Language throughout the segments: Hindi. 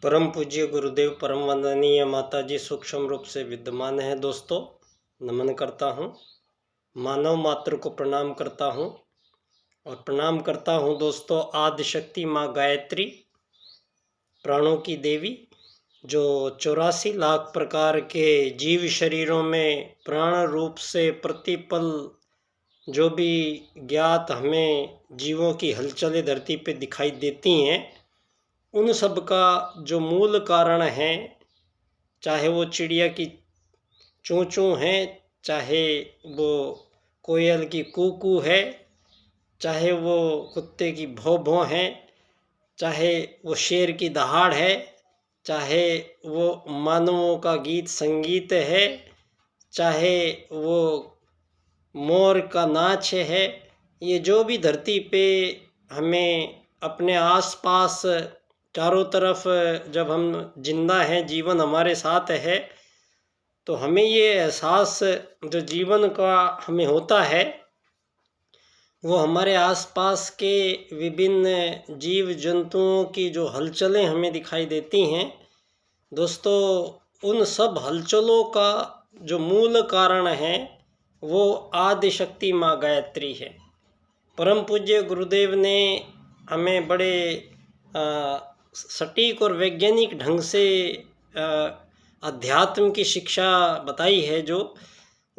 परम पूज्य गुरुदेव परम वंदनीय माता जी सूक्ष्म रूप से विद्यमान है। दोस्तों नमन करता हूँ, मानव मात्र को प्रणाम करता हूँ और प्रणाम करता हूँ दोस्तों आदिशक्ति माँ गायत्री, प्राणों की देवी, जो 84 लाख प्रकार के जीव शरीरों में प्राण रूप से प्रतिपल जो भी ज्ञात हमें जीवों की हलचलें धरती पे दिखाई देती हैं, उन सब का जो मूल कारण है, चाहे वो चिड़िया की चूँ चूँ है, चाहे वो कोयल की कू कू है, चाहे वो कुत्ते की भौं भौं है, चाहे वो शेर की दहाड़ है, चाहे वो मानवों का गीत संगीत है, चाहे वो मोर का नाच है, ये जो भी धरती पे हमें अपने आसपास चारों तरफ जब हम जिंदा हैं, जीवन हमारे साथ है, तो हमें ये एहसास जो जीवन का हमें होता है वो हमारे आसपास के विभिन्न जीव जंतुओं की जो हलचलें हमें दिखाई देती हैं दोस्तों, उन सब हलचलों का जो मूल कारण है वो आदिशक्ति माँ गायत्री है। परम पूज्य गुरुदेव ने हमें बड़े सटीक और वैज्ञानिक ढंग से अध्यात्म की शिक्षा बताई है, जो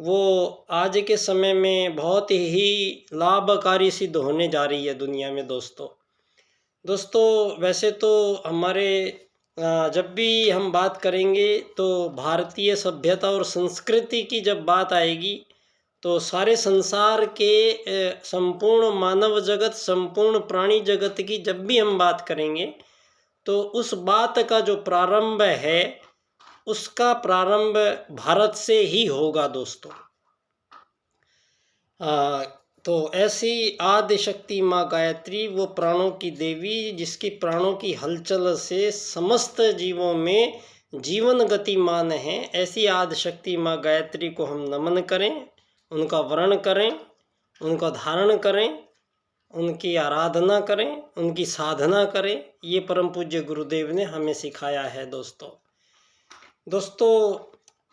वो आज के समय में बहुत ही लाभकारी सिद्ध होने जा रही है दुनिया में। दोस्तों वैसे तो हमारे जब भी हम बात करेंगे तो भारतीय सभ्यता और संस्कृति की जब बात आएगी तो सारे संसार के संपूर्ण मानव जगत, संपूर्ण प्राणी जगत की जब भी हम बात करेंगे तो उस बात का जो प्रारंभ है उसका प्रारंभ भारत से ही होगा दोस्तों। तो ऐसी आदिशक्ति माँ गायत्री, वो प्राणों की देवी, जिसकी प्राणों की हलचल से समस्त जीवों में जीवन गतिमान है, ऐसी आदिशक्ति माँ गायत्री को हम नमन करें, उनका वर्ण करें, उनका धारण करें, उनकी आराधना करें, उनकी साधना करें। ये परम पूज्य गुरुदेव ने हमें सिखाया है दोस्तों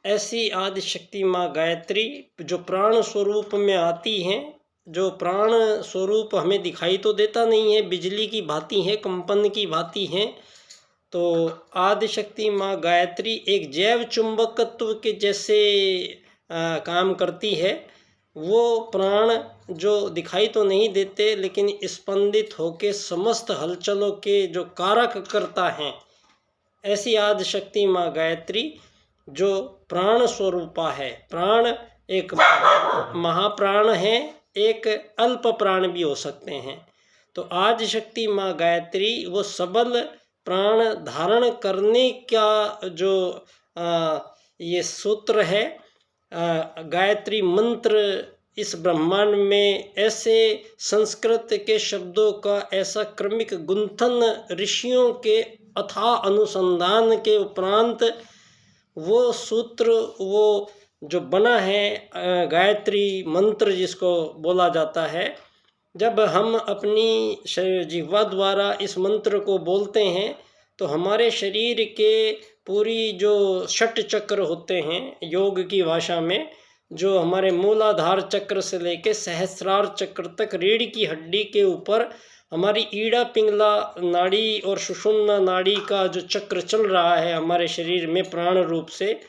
ऐसी आदिशक्ति माँ गायत्री जो प्राण स्वरूप में आती हैं, जो प्राण स्वरूप हमें दिखाई तो देता नहीं है, बिजली की भांति है, कंपन की भांति हैं, तो आदिशक्ति माँ गायत्री एक जैव चुंबकत्व के जैसे काम करती है। वो प्राण जो दिखाई तो नहीं देते लेकिन स्पंदित होके समस्त हलचलों के जो कारक करता हैं, ऐसी आदिशक्ति माँ गायत्री जो प्राण स्वरूपा है। प्राण एक महाप्राण है, एक अल्प प्राण भी हो सकते हैं। तो आदिशक्ति माँ गायत्री वो सबल प्राण धारण करने का जो ये सूत्र है, गायत्री मंत्र इस ब्रह्मांड में ऐसे संस्कृत के शब्दों का ऐसा क्रमिक गुंथन ऋषियों के अथाह अनुसंधान के उपरांत वो सूत्र, वो जो बना है गायत्री मंत्र जिसको बोला जाता है, जब हम अपनी जिह्वा द्वारा इस मंत्र को बोलते हैं तो हमारे शरीर के पूरी जो षट चक्र होते हैं योग की भाषा में, जो हमारे मूलाधार चक्र से लेके सहस्रार चक्र तक रीढ़ की हड्डी के ऊपर हमारी ईड़ा पिंगला नाड़ी और सुषुम्ना नाड़ी का जो चक्र चल रहा है हमारे शरीर में प्राण रूप से,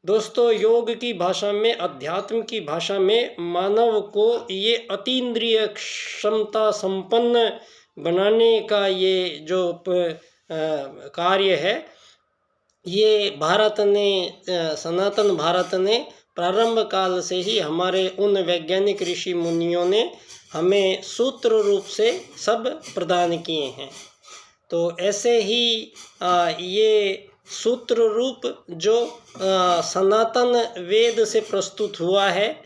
दोस्तों योग की भाषा में, अध्यात्म की भाषा में मानव को ये अतीन्द्रिय क्षमता संपन्न बनाने का ये जो कार्य है, ये भारत ने, सनातन भारत ने प्रारंभ काल से ही हमारे उन वैज्ञानिक ऋषि मुनियों ने हमें सूत्र रूप से सब प्रदान किए हैं। तो ऐसे ही ये सूत्र रूप जो सनातन वेद से प्रस्तुत हुआ है,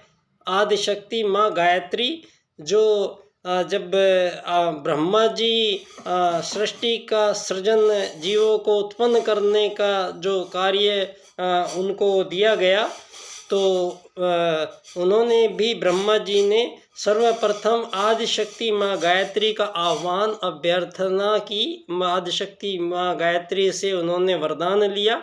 आदिशक्ति माँ गायत्री, जो जब ब्रह्मा जी सृष्टि का सृजन, जीवों को उत्पन्न करने का जो कार्य उनको दिया गया, तो उन्होंने भी, ब्रह्मा जी ने सर्वप्रथम आदिशक्ति माँ गायत्री का आह्वान अभ्यर्थना की। आदिशक्ति माँ गायत्री से उन्होंने वरदान लिया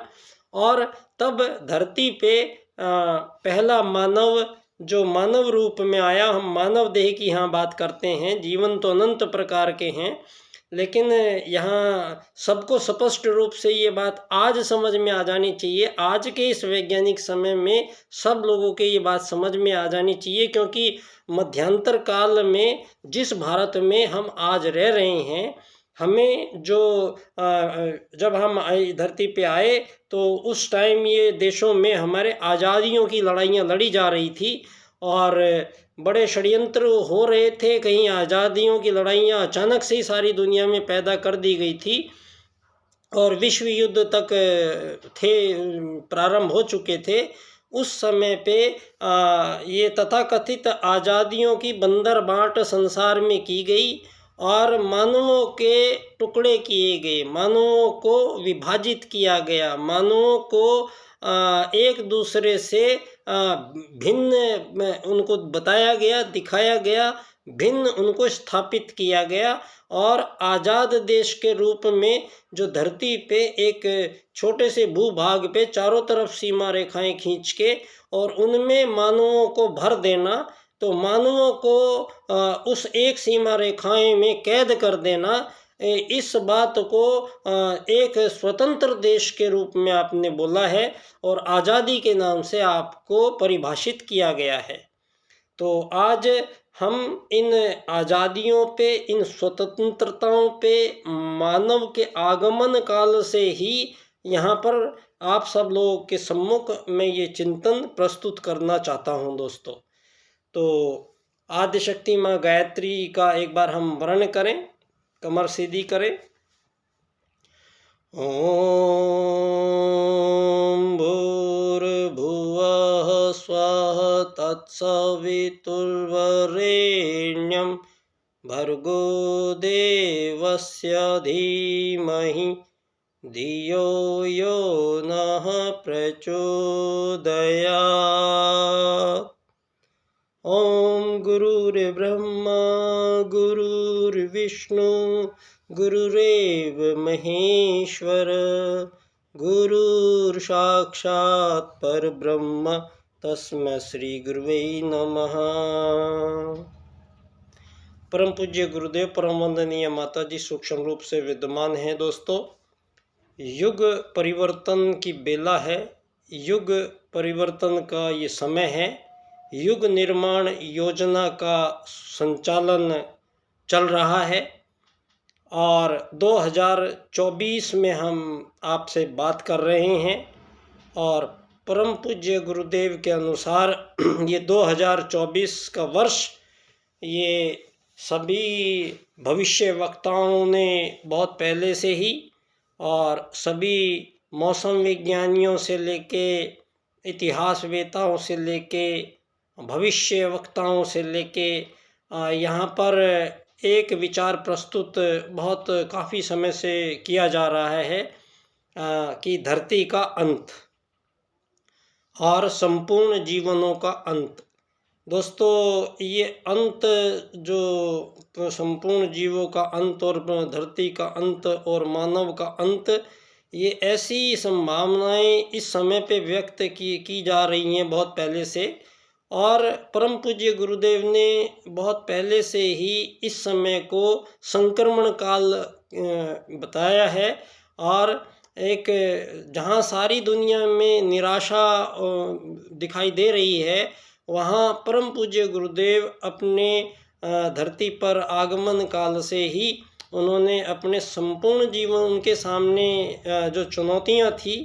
और तब धरती पे पहला मानव जो मानव रूप में आया। हम मानव देह की यहाँ बात करते हैं, जीवन तो अनंत प्रकार के हैं, लेकिन यहाँ सबको स्पष्ट रूप से ये बात आज समझ में आ जानी चाहिए। आज के इस वैज्ञानिक समय में सब लोगों के ये बात समझ में आ जानी चाहिए, क्योंकि मध्यांतर काल में जिस भारत में हम आज रह रहे हैं, हमें जो जब हम धरती पे आए तो उस टाइम ये देशों में हमारे आज़ादियों की लड़ाइयाँ लड़ी जा रही थी और बड़े षड्यंत्र हो रहे थे। कहीं आज़ादियों की लड़ाइयाँ अचानक से ही सारी दुनिया में पैदा कर दी गई थी और विश्व युद्ध तक थे प्रारंभ हो चुके थे। उस समय पे ये तथाकथित आज़ादियों की बंदर बांट संसार में की गई और मानवों के टुकड़े किए गए, मानवों को विभाजित किया गया, मानवों को एक दूसरे से भिन्न उनको बताया गया, दिखाया गया, भिन्न उनको स्थापित किया गया और आज़ाद देश के रूप में जो धरती पे एक छोटे से भूभाग पे चारों तरफ सीमा रेखाएं खींच के और उनमें मानवों को भर देना, तो मानवों को उस एक सीमा रेखाएं में कैद कर देना, इस बात को एक स्वतंत्र देश के रूप में आपने बोला है और आज़ादी के नाम से आपको परिभाषित किया गया है। तो आज हम इन आज़ादियों पे, इन स्वतंत्रताओं पे मानव के आगमन काल से ही यहाँ पर आप सब लोगों के सम्मुख मैं ये चिंतन प्रस्तुत करना चाहता हूँ दोस्तों। तो आदिशक्ति माँ गायत्री का एक बार हम वर्णन करें, कमर सीधी करें। ओम भूर्भुवः स्वः तत्सवितुर्वरेण्यं भर्गो देवस्य धीमहि धियो यो नः प्रचोदयात्। ओम गुरुर्ब्रह्मा गुरुर्विष्णु गुरुरेव महेश्वर गुरुर्साक्षात् परब्रह्म तस्मै श्री गुरुवे नमः। परम पूज्य गुरुदेव परम वंदनीय माता जी सूक्ष्म रूप से विद्यमान हैं। दोस्तों, युग परिवर्तन की बेला है, युग परिवर्तन का ये समय है, युग निर्माण योजना का संचालन चल रहा है और 2024 में हम आपसे बात कर रहे हैं और परम पूज्य गुरुदेव के अनुसार ये 2024 का वर्ष, ये सभी भविष्य वक्ताओं ने बहुत पहले से ही और सभी मौसम विज्ञानियों से लेके इतिहासवेताओं से लेके भविष्य वक्ताओं से लेके यहाँ पर एक विचार प्रस्तुत बहुत काफ़ी समय से किया जा रहा है कि धरती का अंत और संपूर्ण जीवनों का अंत। दोस्तों, ये अंत जो संपूर्ण जीवों का अंत और धरती का अंत और मानव का अंत, ये ऐसी संभावनाएं इस समय पे व्यक्त की जा रही हैं बहुत पहले से और परम पूज्य गुरुदेव ने बहुत पहले से ही इस समय को संक्रमण काल बताया है और एक जहाँ सारी दुनिया में निराशा दिखाई दे रही है, वहाँ परम पूज्य गुरुदेव अपने धरती पर आगमन काल से ही उन्होंने अपने संपूर्ण जीवन, उनके सामने जो चुनौतियाँ थी,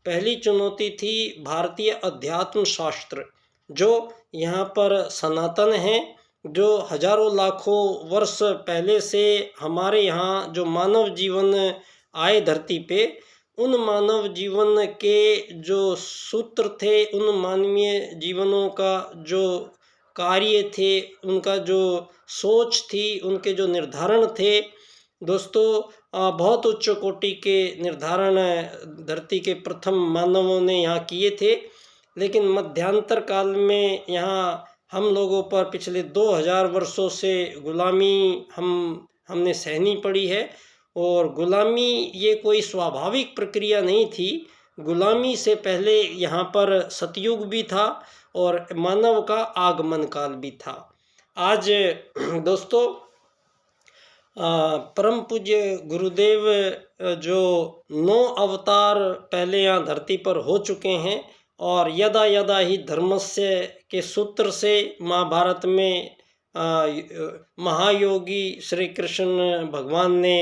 पहली चुनौती थी भारतीय अध्यात्म शास्त्र, जो यहाँ पर सनातन है, जो हजारों लाखों वर्ष पहले से हमारे यहाँ जो मानव जीवन आए धरती पे, उन मानव जीवन के जो सूत्र थे, उन मानवीय जीवनों का जो कार्य थे, उनका जो सोच थी, उनके जो निर्धारण थे, दोस्तों बहुत उच्च कोटि के निर्धारण धरती के प्रथम मानवों ने यहाँ किए थे। लेकिन मध्यांतर काल में यहाँ हम लोगों पर पिछले 2000 वर्षों से गुलामी हमने सहनी पड़ी है। और गुलामी ये कोई स्वाभाविक प्रक्रिया नहीं थी। गुलामी से पहले यहाँ पर सतयुग भी था और मानव का आगमन काल भी था। आज दोस्तों परम पूज्य गुरुदेव जो 9 अवतार पहले यहाँ धरती पर हो चुके हैं और यदा यदा ही धर्मस्य के सूत्र से महाभारत में महायोगी श्री कृष्ण भगवान ने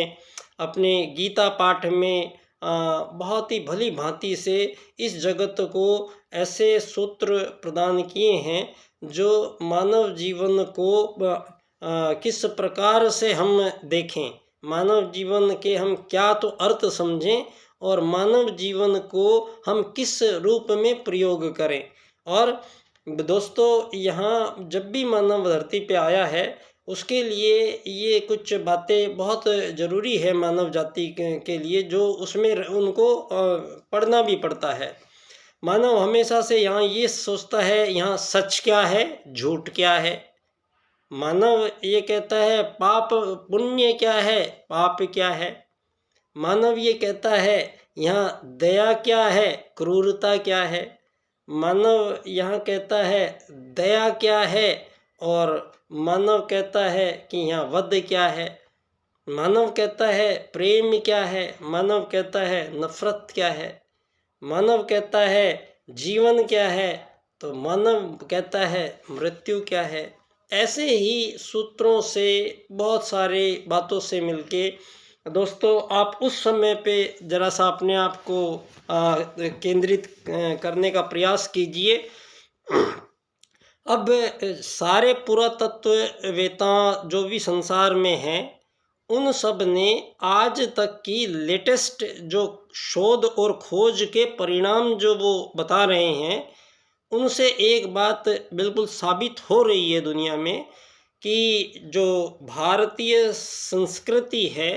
अपने गीता पाठ में बहुत ही भली भांति से इस जगत को ऐसे सूत्र प्रदान किए हैं जो मानव जीवन को किस प्रकार से हम देखें, मानव जीवन के हम क्या तो अर्थ समझें और मानव जीवन को हम किस रूप में प्रयोग करें। और दोस्तों यहाँ जब भी मानव धरती पे आया है उसके लिए ये कुछ बातें बहुत ज़रूरी है मानव जाति के लिए, जो उसमें उनको पढ़ना भी पड़ता है। मानव हमेशा से यहाँ ये सोचता है यहाँ सच क्या है, झूठ क्या है। मानव ये कहता है पाप पुण्य क्या है, पाप क्या है। मानव ये कहता है यहाँ दया क्या है, क्रूरता क्या है। मानव यहाँ कहता है दया क्या है और मानव कहता है कि यहाँ वध क्या है। मानव कहता है प्रेम क्या है, मानव कहता है नफरत क्या है। मानव कहता है जीवन क्या है तो मानव कहता है मृत्यु क्या है। ऐसे ही सूत्रों से बहुत सारे बातों से मिलके दोस्तों आप उस समय पे जरा सा अपने आप को केंद्रित करने का प्रयास कीजिए। अब सारे पुरातत्ववेता जो भी संसार में हैं उन सब ने आज तक की लेटेस्ट जो शोध और खोज के परिणाम जो वो बता रहे हैं उनसे एक बात बिल्कुल साबित हो रही है दुनिया में कि जो भारतीय संस्कृति है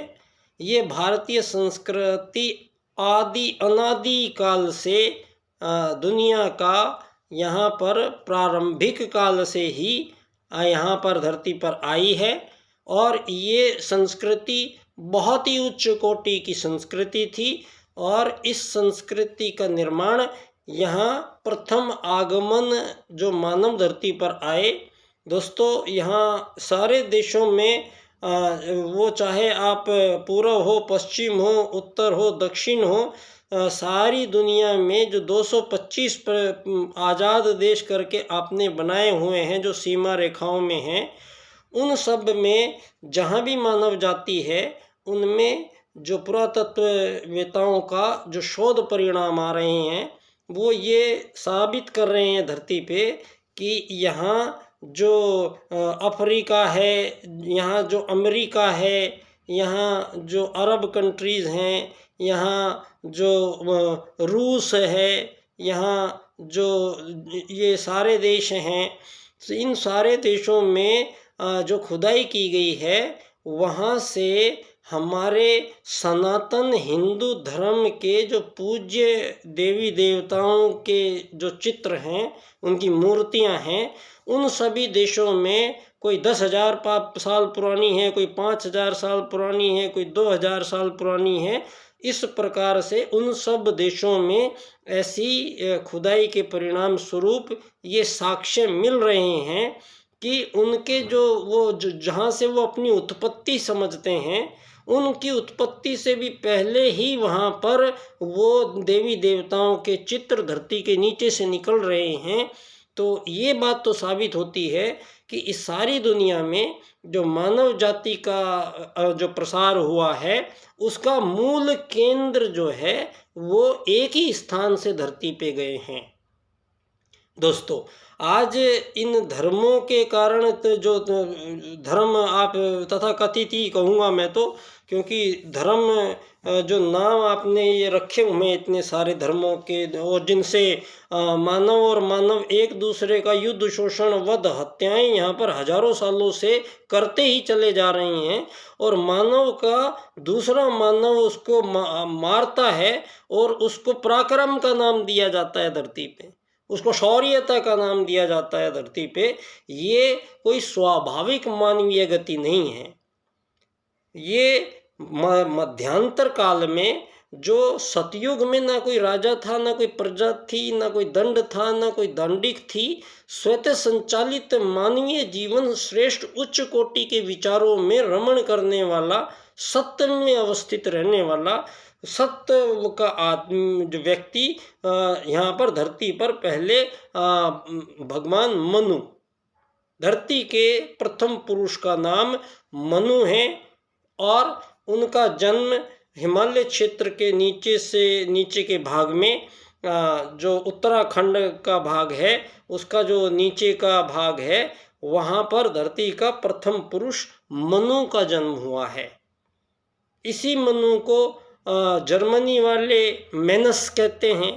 ये भारतीय संस्कृति आदि अनादि काल से दुनिया का यहाँ पर प्रारंभिक काल से ही यहाँ पर धरती पर आई है। और ये संस्कृति बहुत ही उच्च कोटि की संस्कृति थी और इस संस्कृति का निर्माण यहाँ प्रथम आगमन जो मानव धरती पर आए दोस्तों, यहाँ सारे देशों में वो चाहे आप पूर्व हो, पश्चिम हो, उत्तर हो, दक्षिण हो, सारी दुनिया में जो 225 आज़ाद देश करके आपने बनाए हुए हैं जो सीमा रेखाओं में हैं, उन सब में जहाँ भी मानव जाति है उनमें जो पुरातत्ववेताओं का जो शोध परिणाम आ रहे हैं वो ये साबित कर रहे हैं धरती पे कि यहाँ जो अफ्रीका है, यहाँ जो अमेरिका है, यहाँ जो अरब कंट्रीज़ हैं, यहाँ जो रूस है, यहाँ जो ये सारे देश हैं, इन सारे देशों में जो खुदाई की गई है वहाँ से हमारे सनातन हिंदू धर्म के जो पूज्य देवी देवताओं के जो चित्र हैं, उनकी मूर्तियां हैं, उन सभी देशों में कोई 10,000 साल पुरानी है, कोई 5,000 साल पुरानी है, कोई 2,000 साल पुरानी है। इस प्रकार से उन सब देशों में ऐसी खुदाई के परिणाम स्वरूप ये साक्ष्य मिल रहे हैं कि उनके जो जहाँ से वो अपनी उत्पत्ति समझते हैं उनकी उत्पत्ति से भी पहले ही वहाँ पर वो देवी देवताओं के चित्र धरती के नीचे से निकल रहे हैं। तो ये बात तो साबित होती है कि इस सारी दुनिया में जो मानव जाति का जो प्रसार हुआ है उसका मूल केंद्र जो है वो एक ही स्थान से धरती पे गए हैं। दोस्तों आज इन धर्मों के कारण जो धर्म आप तथा कथित ही कहूँगा मैं तो, क्योंकि धर्म जो नाम आपने ये रखे हुए हैं इतने सारे धर्मों के और जिनसे मानव और मानव एक दूसरे का युद्ध, शोषण, वध, हत्याएं यहाँ पर हजारों सालों से करते ही चले जा रहे हैं और मानव का दूसरा मानव उसको मारता है और उसको पराक्रम का नाम दिया जाता है धरती पे। उसको शौर्यता का नाम दिया जाता है धरती पे। ये कोई स्वाभाविक मानवीय गति नहीं है। ये मध्यांतर काल में जो सतयुग में ना कोई राजा था, ना कोई प्रजा थी, ना कोई दंड था, ना कोई दंडिक थी, स्वतः संचालित मानवीय जीवन श्रेष्ठ उच्च कोटि के विचारों में रमण करने वाला, सत्य में अवस्थित रहने वाला, सत्य का आत्म जो व्यक्ति यहाँ पर धरती पर पहले भगवान मनु, धरती के प्रथम पुरुष का नाम मनु है और उनका जन्म हिमालय क्षेत्र के नीचे के भाग में जो उत्तराखंड का भाग है उसका जो नीचे का भाग है वहाँ पर धरती का प्रथम पुरुष मनु का जन्म हुआ है। इसी मनु को जर्मनी वाले मैनस कहते हैं,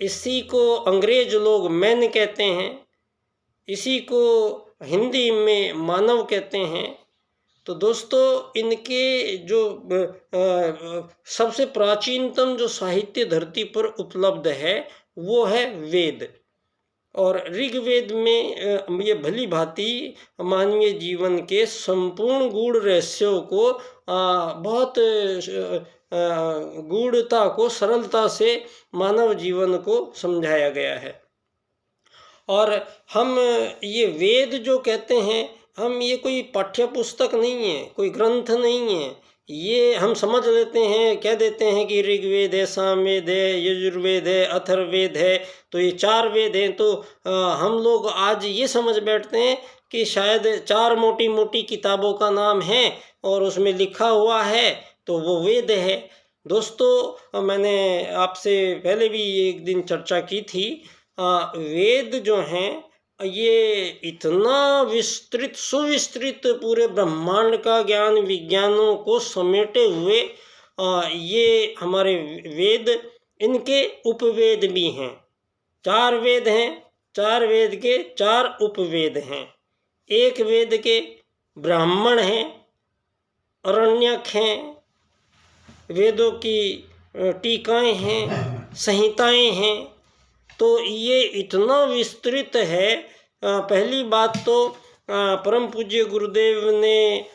इसी को अंग्रेज लोग मैन कहते हैं, इसी को हिंदी में मानव कहते हैं। तो दोस्तों इनके जो सबसे प्राचीनतम जो साहित्य धरती पर उपलब्ध है वो है वेद, और ऋग्वेद में ये भली भांति मानवीय जीवन के संपूर्ण गूढ़ रहस्यों को बहुत गूढ़ता को सरलता से मानव जीवन को समझाया गया है। और हम ये वेद जो कहते हैं, हम ये कोई पाठ्य पुस्तक नहीं है, कोई ग्रंथ नहीं है। ये हम समझ लेते हैं, कह देते हैं कि ऋग्वेद है, सामवेद है, यजुर्वेद है, अथर्ववेद है, तो ये 4 वेद हैं। तो हम लोग आज ये समझ बैठते हैं कि शायद 4 मोटी मोटी किताबों का नाम है और उसमें लिखा हुआ है तो वो वेद है। दोस्तों मैंने आपसे पहले भी एक दिन चर्चा की थी, वेद जो हैं ये इतना विस्तृत सुविस्तृत पूरे ब्रह्मांड का ज्ञान विज्ञानों को समेटे हुए ये हमारे वेद, इनके उपवेद भी हैं। 4 वेद हैं, 4 वेद के 4 उपवेद हैं। एक वेद के ब्राह्मण हैं, अरण्यक हैं, वेदों की टीकाएं हैं, संहिताएं हैं। तो ये इतना विस्तृत है। पहली बात तो परम पूज्य गुरुदेव ने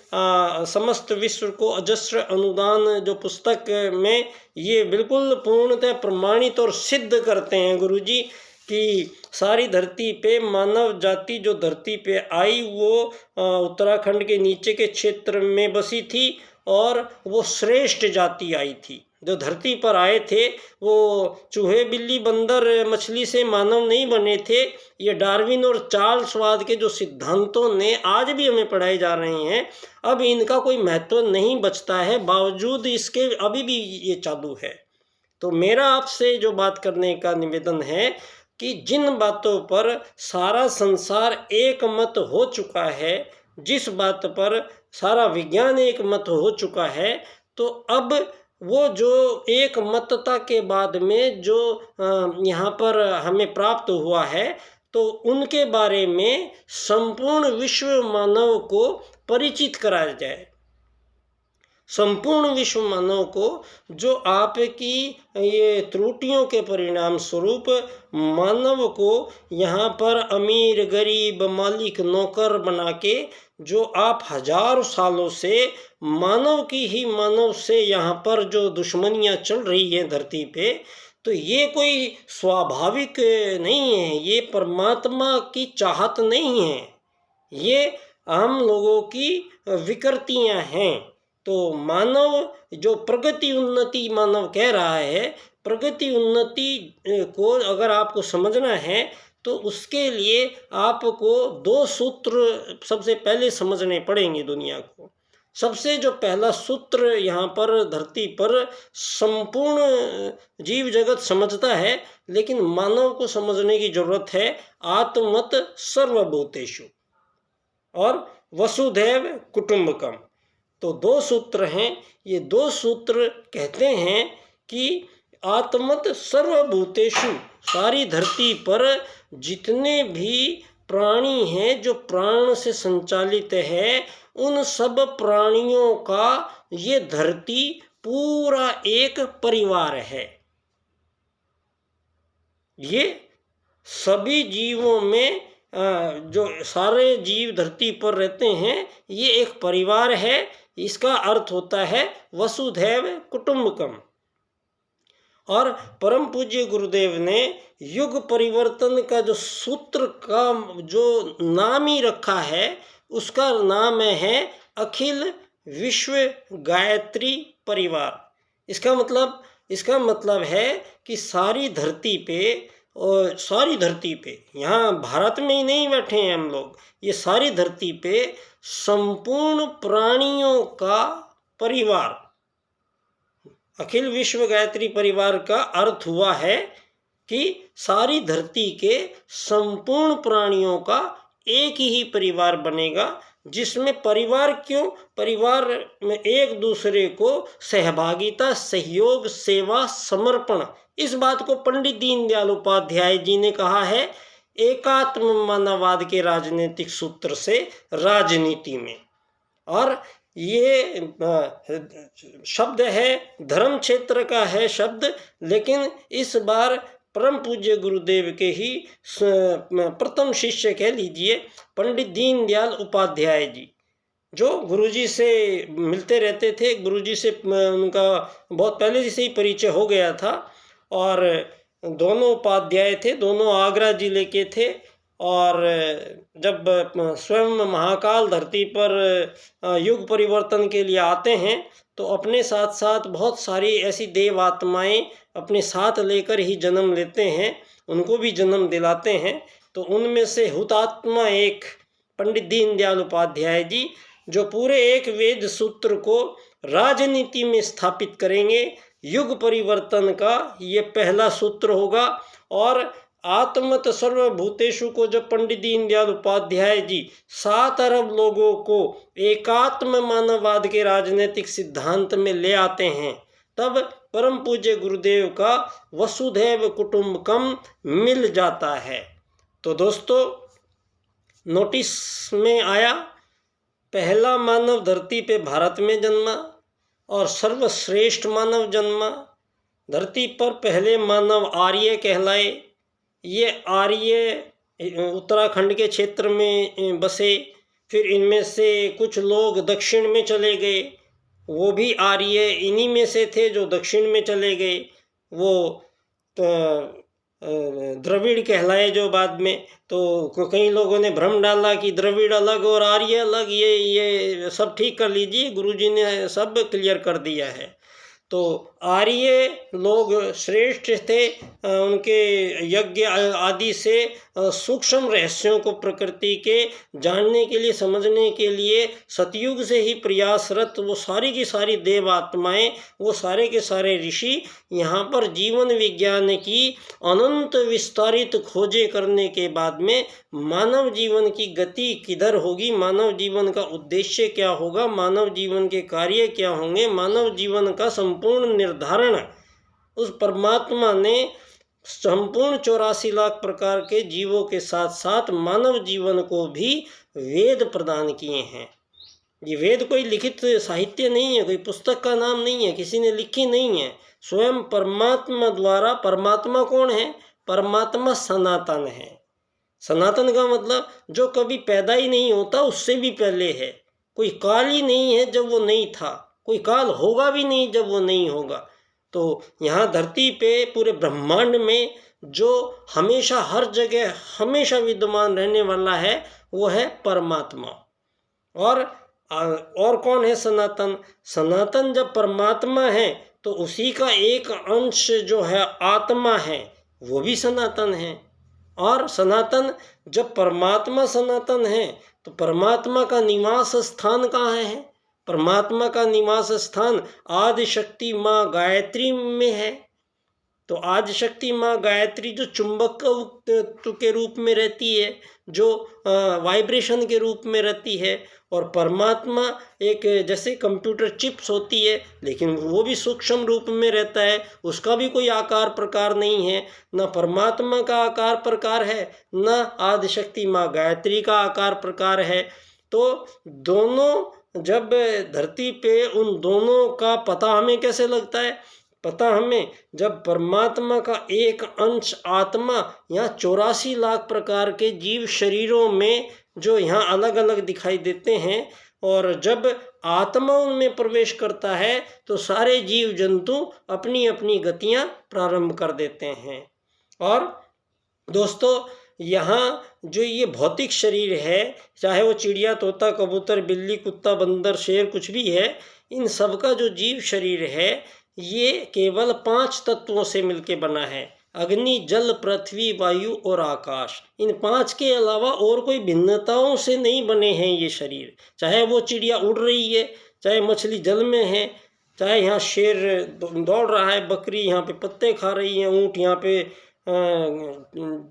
समस्त विश्व को अजस्र अनुदान जो पुस्तक में ये बिल्कुल पूर्णतः प्रमाणित और सिद्ध करते हैं गुरुजी कि सारी धरती पे मानव जाति जो धरती पे आई वो उत्तराखंड के नीचे के क्षेत्र में बसी थी और वो श्रेष्ठ जाति आई थी। जो धरती पर आए थे वो चूहे बिल्ली बंदर मछली से मानव नहीं बने थे। ये डार्विन और चार्ल्स वाद के जो सिद्धांतों ने आज भी हमें पढ़ाए जा रहे हैं, अब इनका कोई महत्व नहीं बचता है, बावजूद इसके अभी भी ये चालू है। तो मेरा आपसे जो बात करने का निवेदन है कि जिन बातों पर सारा संसार एक मत हो चुका है, जिस बात पर सारा विज्ञान एक मत हो चुका है, तो अब वो जो एक मतता के बाद में जो यहाँ पर हमें प्राप्त हुआ है, तो उनके बारे में संपूर्ण विश्व मानव को परिचित कराया जाए। संपूर्ण विश्व मानव को जो आपकी ये त्रुटियों के परिणाम स्वरूप मानव को यहाँ पर अमीर गरीब मालिक नौकर बना के जो आप हजारों सालों से मानव की ही मानव से यहाँ पर जो दुश्मनियाँ चल रही हैं धरती पे, तो ये कोई स्वाभाविक नहीं है, ये परमात्मा की चाहत नहीं है, ये हम लोगों की विकृतियाँ हैं। तो मानव जो प्रगति उन्नति मानव कह रहा है, प्रगति उन्नति को अगर आपको समझना है तो उसके लिए आपको 2 सूत्र सबसे पहले समझने पड़ेंगे दुनिया को। सबसे जो पहला सूत्र यहाँ पर धरती पर संपूर्ण जीव जगत समझता है, लेकिन मानव को समझने की जरूरत है, आत्मवत् सर्वभूतेषु और वसुधैव कुटुंबकम। तो 2 सूत्र हैं। ये 2 सूत्र कहते हैं कि आत्मवत् सर्वभूतेषु, सारी धरती पर जितने भी प्राणी हैं जो प्राण से संचालित है, उन सब प्राणियों का ये धरती पूरा एक परिवार है। ये सभी जीवों में जो सारे जीव धरती पर रहते हैं ये एक परिवार है। इसका अर्थ होता है वसुधैव कुटुंबकम। और परम पूज्य गुरुदेव ने युग परिवर्तन का जो सूत्र का जो नाम ही रखा है उसका नाम है अखिल विश्व गायत्री परिवार। इसका मतलब है कि सारी धरती पे, और सारी धरती पे, यहाँ भारत में ही नहीं बैठे हैं हम लोग, ये सारी धरती पे संपूर्ण प्राणियों का परिवार, अखिल विश्व गायत्री परिवार का अर्थ हुआ है कि सारी धरती के संपूर्ण प्राणियों का एक ही परिवार बनेगा, जिसमें परिवार क्यों, परिवार में एक दूसरे को सहभागिता, सहयोग, सेवा, समर्पण, इस बात को पंडित दीनदयाल उपाध्याय जी ने कहा है एकात्म मानववाद के राजनीतिक सूत्र से राजनीति में। और ये शब्द है धर्म क्षेत्र का है शब्द, लेकिन इस बार परम पूज्य गुरुदेव के ही प्रथम शिष्य कह लीजिए पंडित दीनदयाल उपाध्याय जी, जो गुरुजी से मिलते रहते थे, गुरुजी से उनका बहुत पहले से ही परिचय हो गया था। और दोनों उपाध्याय थे, दोनों आगरा जिले के थे। और जब स्वयं महाकाल धरती पर युग परिवर्तन के लिए आते हैं तो अपने साथ साथ बहुत सारी ऐसी देव आत्माएँ अपने साथ लेकर ही जन्म लेते हैं, उनको भी जन्म दिलाते हैं। तो उनमें से हुतात्मा एक पंडित दीनदयाल उपाध्याय जी, जो पूरे एक वेद सूत्र को राजनीति में स्थापित करेंगे। युग परिवर्तन का ये पहला सूत्र होगा। और आत्मत सर्वभूतेषु को जब पंडित दीनदयाल उपाध्याय जी 7 अरब लोगों को एकात्म मानववाद के राजनीतिक सिद्धांत में ले आते हैं, तब परम पूज्य गुरुदेव का वसुधैव कुटुंबकम मिल जाता है। तो दोस्तों, नोटिस में आया, पहला मानव धरती पे भारत में जन्मा और सर्वश्रेष्ठ मानव जन्मा। धरती पर पहले मानव आर्य कहलाए। ये आर्य उत्तराखंड के क्षेत्र में बसे, फिर इनमें से कुछ लोग दक्षिण में चले गए, वो भी आर्य इन्हीं में से थे जो दक्षिण में चले गए, वो द्रविड़ कहलाए जो बाद में। तो कई लोगों ने भ्रम डाला कि द्रविड़ अलग और आर्य अलग, ये सब ठीक कर लीजिए, गुरुजी ने सब क्लियर कर दिया है। तो आर्य लोग श्रेष्ठ थे, उनके यज्ञ आदि से सूक्ष्म रहस्यों को प्रकृति के जानने के लिए, समझने के लिए सतयुग से ही प्रयासरत वो सारी की सारी देव आत्माएँ, वो सारे के सारे ऋषि यहाँ पर जीवन विज्ञान की अनंत विस्तारित खोजें करने के बाद में मानव जीवन की गति किधर होगी, मानव जीवन का उद्देश्य क्या होगा, मानव जीवन के कार्य क्या होंगे, मानव जीवन का संपूर्ण निर्धारण उस परमात्मा ने संपूर्ण 84 लाख प्रकार के जीवों के साथ साथ मानव जीवन को भी वेद प्रदान किए हैं। ये वेद कोई लिखित साहित्य नहीं है, कोई पुस्तक का नाम नहीं है, किसी ने लिखी नहीं है, स्वयं परमात्मा द्वारा। परमात्मा कौन है? परमात्मा सनातन है। सनातन का मतलब जो कभी पैदा ही नहीं होता, उससे भी पहले है। कोई काल ही नहीं है जब वो नहीं था, कोई काल होगा भी नहीं जब वो नहीं होगा। तो यहाँ धरती पे पूरे ब्रह्मांड में जो हमेशा हर जगह हमेशा विद्यमान रहने वाला है वो है परमात्मा। और कौन है सनातन? सनातन जब परमात्मा है तो उसी का एक अंश जो है आत्मा है, वो भी सनातन है। और सनातन जब परमात्मा सनातन है तो परमात्मा का निवास स्थान कहाँ है? परमात्मा का निवास स्थान आदि शक्ति माँ गायत्री में है। तो आदि शक्ति माँ गायत्री जो चुंबक के रूप में रहती है, जो वाइब्रेशन के रूप में रहती है, और परमात्मा एक जैसे कंप्यूटर चिप्स होती है, लेकिन वो भी सूक्ष्म रूप में रहता है, उसका भी कोई आकार प्रकार नहीं है। न परमात्मा का आकार प्रकार है, न आदि शक्ति माँ गायत्री का आकार प्रकार है। तो दोनों जब धरती पे, उन दोनों का पता हमें कैसे लगता है? पता हमें, जब परमात्मा का एक अंश आत्मा यहाँ 84 लाख प्रकार के जीव शरीरों में जो यहाँ अलग अलग दिखाई देते हैं, और जब आत्मा उनमें प्रवेश करता है तो सारे जीव जंतु अपनी अपनी गतियाँ प्रारंभ कर देते हैं। और दोस्तों, यहाँ जो ये भौतिक शरीर है, चाहे वो चिड़िया, तोता, कबूतर, बिल्ली, कुत्ता, बंदर, शेर, कुछ भी है, इन सब का जो जीव शरीर है ये केवल 5 तत्वों से मिलके बना है। अग्नि, जल, पृथ्वी, वायु और आकाश। इन 5 के अलावा और कोई भिन्नताओं से नहीं बने हैं ये शरीर। चाहे वो चिड़िया उड़ रही है, चाहे मछली जल में है, चाहे यहाँ शेर दौड़ रहा है, बकरी यहाँ पे पत्ते खा रही है, ऊँट यहाँ पे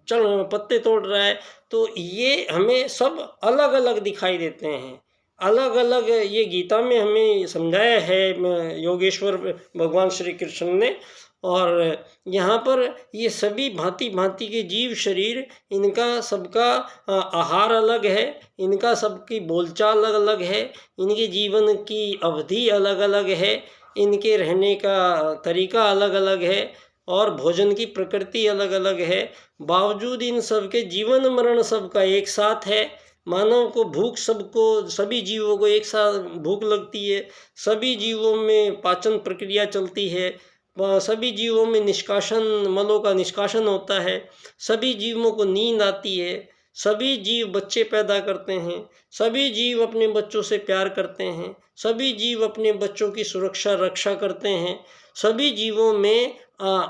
चल पत्ते तोड़ रहा है, तो ये हमें सब अलग अलग दिखाई देते हैं। अलग अलग ये गीता में हमें समझाया है योगेश्वर भगवान श्री कृष्ण ने। और यहाँ पर ये सभी भांति भांति के जीव शरीर, इनका सबका आहार अलग है, इनका सबकी बोलचाल अलग अलग है, इनके जीवन की अवधि अलग अलग है, इनके रहने का तरीका अलग अलग है, और भोजन की प्रकृति अलग अलग है। बावजूद इन सब के जीवन मरण सबका एक साथ है। मानव को भूख, सबको, सभी जीवों को एक साथ भूख लगती है, सभी जीवों में पाचन प्रक्रिया चलती है, सभी जीवों में निष्कासन, मलों का निष्कासन होता है, सभी जीवों को नींद आती है, सभी जीव बच्चे पैदा करते हैं, सभी जीव अपने बच्चों से प्यार करते हैं, सभी जीव अपने बच्चों की सुरक्षा रक्षा करते हैं, सभी जीवों में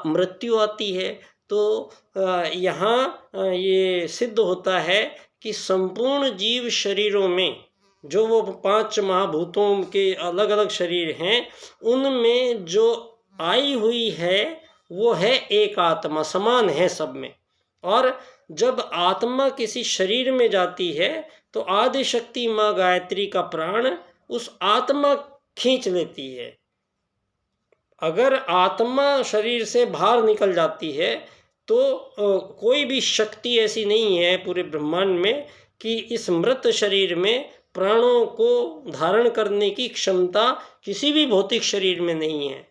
मृत्यु आती है। तो यहाँ ये सिद्ध होता है कि संपूर्ण जीव शरीरों में जो वो 5 महाभूतों के अलग अलग शरीर हैं, उनमें जो आई हुई है वो है एक आत्मा, समान है सब में। और जब आत्मा किसी शरीर में जाती है तो आदि शक्ति माँ गायत्री का प्राण उस आत्मा खींच लेती है। अगर आत्मा शरीर से बाहर निकल जाती है तो कोई भी शक्ति ऐसी नहीं है पूरे ब्रह्मांड में कि इस मृत शरीर में प्राणों को धारण करने की क्षमता किसी भी भौतिक शरीर में नहीं है।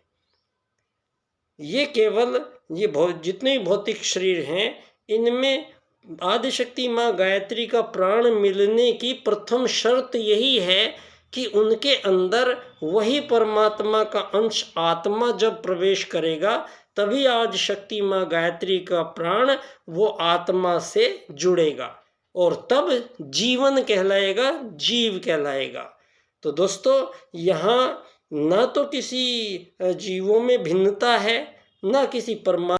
ये केवल ये जितने भी भौतिक शरीर हैं, इनमें आदिशक्ति माँ गायत्री का प्राण मिलने की प्रथम शर्त यही है कि उनके अंदर वही परमात्मा का अंश आत्मा जब प्रवेश करेगा, तभी आदिशक्ति माँ गायत्री का प्राण वो आत्मा से जुड़ेगा, और तब जीवन कहलाएगा, जीव कहलाएगा। तो दोस्तों, यहाँ ना तो किसी जीवों में भिन्नता है, ना किसी परमात्मा